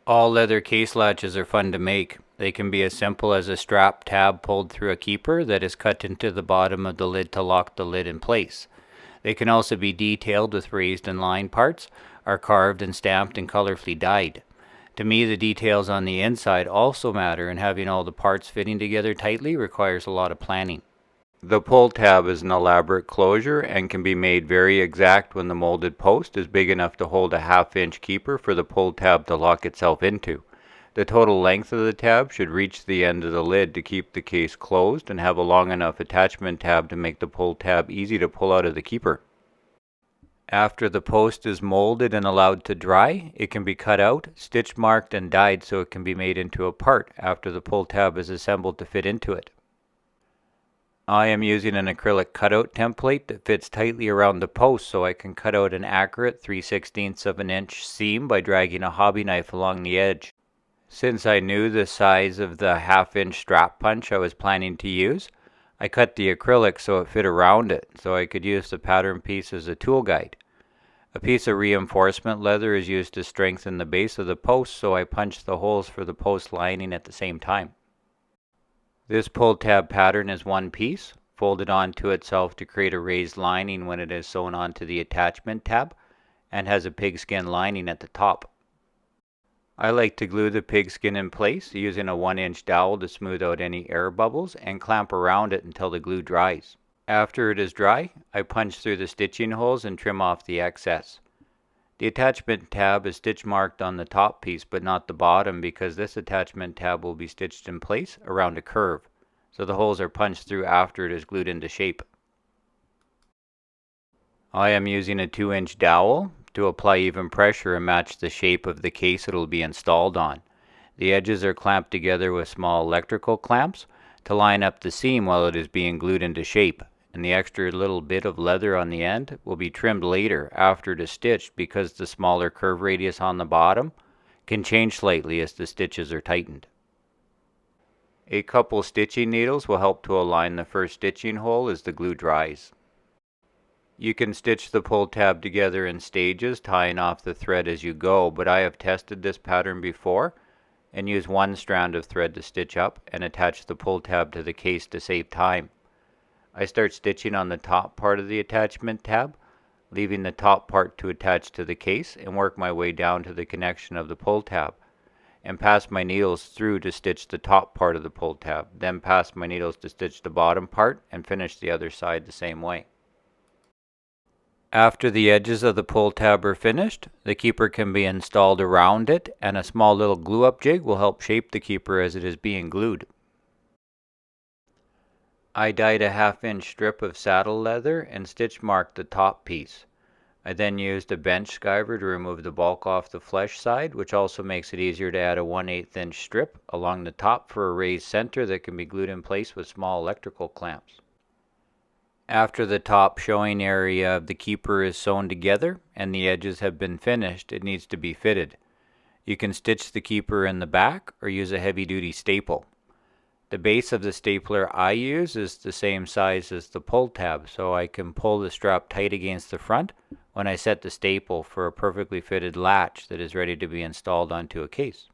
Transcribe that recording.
All leather case latches are fun to make. They can be as simple as a strap tab pulled through a keeper that is cut into the bottom of the lid to lock the lid in place. They can also be detailed with raised and lined parts, are carved and stamped and colorfully dyed. To me, the details on the inside also matter, and having all the parts fitting together tightly requires a lot of planning. The pull tab is an elaborate closure and can be made very exact when the molded post is big enough to hold a half-inch keeper for the pull tab to lock itself into. The total length of the tab should reach the end of the lid to keep the case closed and have a long enough attachment tab to make the pull tab easy to pull out of the keeper. After the post is molded and allowed to dry, it can be cut out, stitch marked, and dyed so it can be made into a part after the pull tab is assembled to fit into it. I am using an acrylic cutout template that fits tightly around the post so I can cut out an accurate 3/16 of an inch seam by dragging a hobby knife along the edge. Since I knew the size of the half-inch strap punch I was planning to use, I cut the acrylic so it fit around it so I could use the pattern piece as a tool guide. A piece of reinforcement leather is used to strengthen the base of the post, so I punched the holes for the post lining at the same time. This pull tab pattern is one piece, folded onto itself to create a raised lining when it is sewn onto the attachment tab, and has a pigskin lining at the top. I like to glue the pigskin in place using a 1-inch dowel to smooth out any air bubbles and clamp around it until the glue dries. After it is dry, I punch through the stitching holes and trim off the excess. The attachment tab is stitch marked on the top piece but not the bottom because this attachment tab will be stitched in place around a curve, so the holes are punched through after it is glued into shape. I am using a 2-inch dowel to apply even pressure and match the shape of the case it will be installed on. The edges are clamped together with small electrical clamps to line up the seam while it is being glued into shape, and the extra little bit of leather on the end will be trimmed later after it is stitched because the smaller curve radius on the bottom can change slightly as the stitches are tightened. A couple stitching needles will help to align the first stitching hole as the glue dries. You can stitch the pull tab together in stages, tying off the thread as you go, but I have tested this pattern before and use one strand of thread to stitch up and attach the pull tab to the case to save time. I start stitching on the top part of the attachment tab, leaving the top part to attach to the case, and work my way down to the connection of the pull tab, and pass my needles through to stitch the top part of the pull tab, then pass my needles to stitch the bottom part, and finish the other side the same way. After the edges of the pull tab are finished, the keeper can be installed around it, and a small little glue-up jig will help shape the keeper as it is being glued. I dyed a 1/2-inch strip of saddle leather and stitch marked the top piece. I then used a bench skiver to remove the bulk off the flesh side, which also makes it easier to add a 1/8-inch strip along the top for a raised center that can be glued in place with small electrical clamps. After the top showing area of the keeper is sewn together and the edges have been finished, it needs to be fitted. You can stitch the keeper in the back or use a heavy-duty staple. The base of the stapler I use is the same size as the pull tab, so I can pull the strap tight against the front when I set the staple for a perfectly fitted latch that is ready to be installed onto a case.